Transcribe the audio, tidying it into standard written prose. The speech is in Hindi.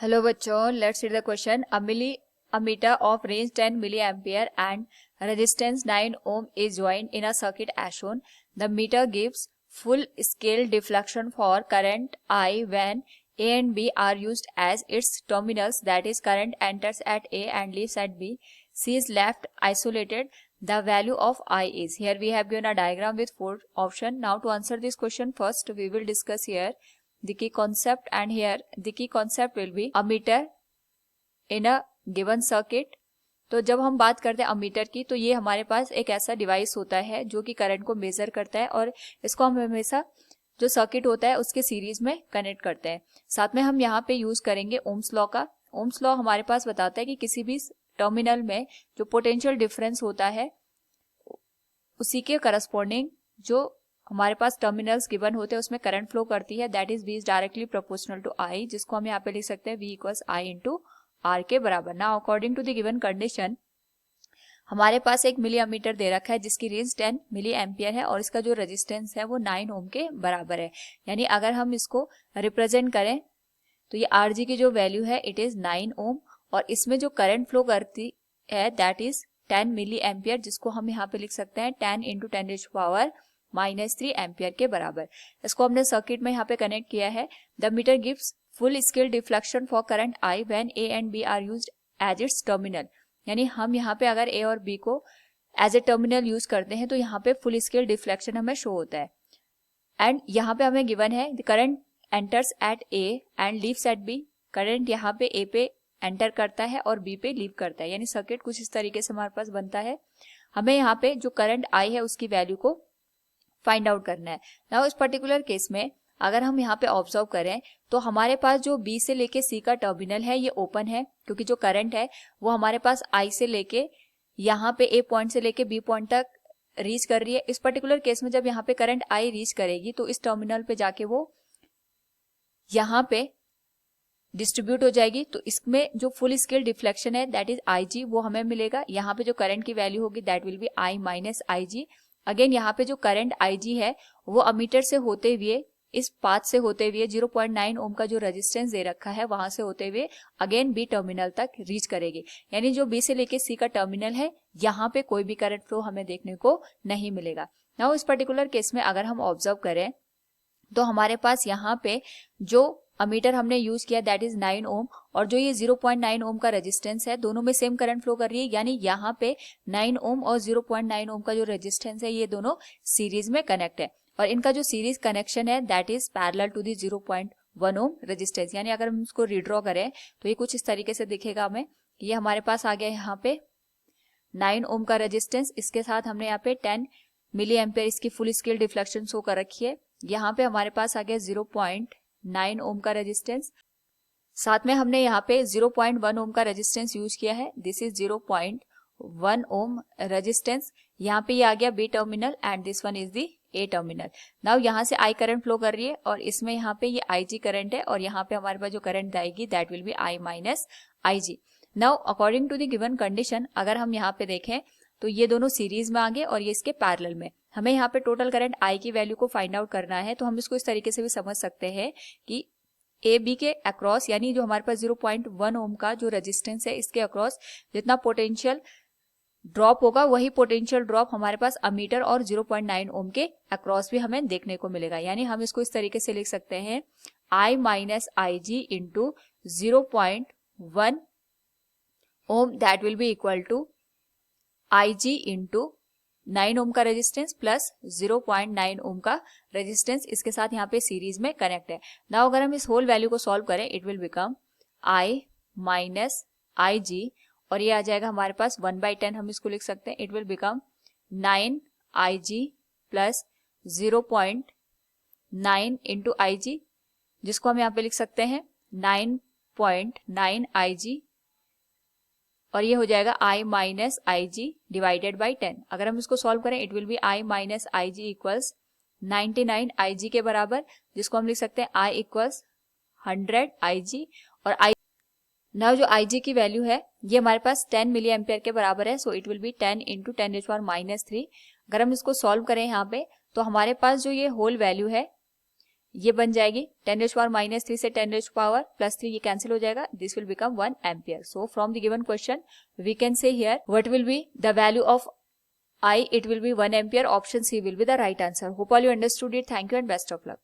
हेलो बच्चों, let's read the question. A meter of range 10 milliampere and resistance 9 ohm is joined in a circuit as shown. The meter gives full scale deflection for current I when A and B are used as its terminals, that is current enters at A and leaves at B. C is left isolated. The value of I is. Here we have given a diagram with 4 options. Now to answer this question, first we will discuss here the key concept, and here the key concept will be a meter in a given circuit. तो जब हम बात करते हैं अमीटर की, तो ये हमारे पास एक ऐसा डिवाइस होता है जो कि करंट को मेजर करता है और इसको हम हमेशा जो सर्किट होता है उसके सीरीज में कनेक्ट करते हैं. साथ में हम यहाँ पे यूज करेंगे ओम्स लॉ का. ओम्स लॉ हमारे पास बताता है कि किसी भी टर्मिनल में जो पोटेंशियल डिफरेंस होता है उसी के करस्पॉन्डिंग जो हमारे पास टर्मिनल्स गिवन होते हैं उसमें करंट फ्लो करती है, that is V is directly proportional to I, जिसको हम यहाँ पे लिख सकते हैं V equals I into R के बराबर. Now according to the given condition हमारे पास एक मिली एमीटर दे रखा है जिसकी रेंज 10 मिली एम्पियर है और इसका जो रेजिस्टेंस है वो 9 ओम के बराबर है. यानी अगर हम इसको रिप्रेजेंट करें तो ये Rg की जो वैल्यू है इट इज 9 ओम और इसमें जो करंट फ्लो करती है दैट इज 10 मिली एम्पियर, जिसको हम यहाँ पे लिख सकते हैं 10 इंटू 10⁻³ एम्पियर के बराबर. इसको हमने सर्किट में यहाँ पे कनेक्ट किया है. The meter gives full scale deflection for current I when A and B are used as its terminal. यानी हम यहाँ पे अगर A और B को एज ए टर्मिनल यूज करते हैं तो यहाँ पे फुल स्केल डिफ्लेक्शन हमें शो होता है. एंड यहाँ पे हमें गिवन है the current enters at A and leaves at B. Current यहाँ पे A पे एंटर करता है और B पे लीव करता है. यानी सर्किट कुछ इस तरीके से हमारे पास बनता है. हमें यहाँ पे जो करंट I है उसकी वैल्यू को फाइंड आउट करना है. नाउ इस पर्टिकुलर केस में अगर हम यहाँ पे ऑब्जर्व करें तो हमारे पास जो B से लेके C का टर्मिनल है ये ओपन है, क्योंकि जो करंट है वो हमारे पास I से लेके यहाँ पे A पॉइंट से लेके B पॉइंट तक रीच कर रही है. इस पर्टिकुलर केस में जब यहाँ पे करंट I रीच करेगी तो इस टर्मिनल पे जाके वो यहाँ पे डिस्ट्रीब्यूट हो जाएगी. तो इसमें जो फुल स्केल डिफ्लेक्शन है दैट इज Ig वो हमें मिलेगा. यहाँ पे जो करंट की वैल्यू होगी that will be I minus Ig. Again यहाँ पे जो करंट Ig है वो अमीटर से होते हुए इस पाथ से होते हुए 0.9 ओम का जो रेजिस्टेंस दे रखा है वहां से होते हुए अगेन B टर्मिनल तक रीच करेगी. यानी जो B से लेके C का टर्मिनल है यहाँ पे कोई भी करंट फ्लो हमें देखने को नहीं मिलेगा. नाउ इस पर्टिकुलर केस में अगर हम ऑब्जर्व करें तो हमारे पास यहाँ पे जो अमीटर हमने यूज किया दैट इज 9 ओम और जो ये 0.9 ओम का रेजिस्टेंस है दोनों में सेम करंट फ्लो कर रही है. यानी यहाँ पे 9 ओम और 0.9 ओम का जो रेजिस्टेंस है ये दोनों सीरीज में कनेक्ट है और इनका जो सीरीज कनेक्शन है that is parallel to the 0.1 ohm resistance. यानी अगर हम इसको रीड्रॉ करें तो ये कुछ इस तरीके से दिखेगा हमें. ये हमारे पास आ गया यहाँ पे 9 ओम का रेजिस्टेंस, इसके साथ हमने यहाँ पे 10 मिली एम्पियर इसकी फुल स्केल डिफ्लेक्शन शो कर रखी है. यहाँ पे हमारे पास आ गया 0.9 ओम का रेजिस्टेंस, साथ में हमने यहाँ पे 0.1 ओम का रेजिस्टेंस यूज किया है. This is 0.1 ohm resistance. यहाँ पे ये आ गया B terminal and this one is the A terminal. Now यहाँ से I करंट फ्लो कर रही है और इसमें यहाँ पे ये Ig करंट है और यहाँ पे हमारे पास जो करंट आएगी that will be I minus Ig. Now according to the given condition अगर हम यहाँ पे देखें तो ये दोनों सीरीज में आ गए और ये इसके पैरेलल में. हमें यहाँ पे टोटल करंट I की वैल्यू को फाइंड आउट करना है तो हम इसको इस तरीके से भी समझ सकते हैं कि ए बी के अक्रॉस यानी जो हमारे पास 0.1 ओम का जो रेजिस्टेंस है इसके अक्रॉस जितना पोटेंशियल ड्रॉप होगा वही पोटेंशियल ड्रॉप हमारे पास अमीटर और 0.9 ओम के अक्रॉस भी हमें देखने को मिलेगा. यानी हम इसको इस तरीके से लिख सकते हैं I minus Ig into 0.1 ohm that will be equal to Ig into 9 ohm का रेजिस्टेंस प्लस 0.9 ओम का रेजिस्टेंस, इसके साथ यहाँ पे सीरीज में कनेक्ट है. नाउ अगर हम इस होल वैल्यू को सॉल्व करें it will become I minus Ig और ये आ जाएगा हमारे पास 1/10 हम इसको लिख सकते हैं. It will become 9 Ig plus 0.9 into Ig, जिसको हम यहाँ पे लिख सकते हैं 9.9 Ig और ये हो जाएगा I minus Ig divided by 10. अगर हम इसको सॉल्व करें it will be I minus Ig equals 99 Ig के बराबर, जिसको हम लिख सकते हैं I इक्वल्स 100 Ig और I नाउ जो Ig की वैल्यू है ये हमारे पास 10 मिली एम्पियर के बराबर है. So it will be 10 into 10⁻³ अगर हम इसको सॉल्व करें यहाँ पे तो हमारे पास जो ये होल वैल्यू है ये बन जाएगी 10⁻³ से 10⁻+3 ये कैंसिल हो जाएगा. This will become 1 ampere. So from the given question we can say here what will be the value of I, it will be 1 ampere. Option C will be the right answer. Hope all you understood it. Thank you and best of luck.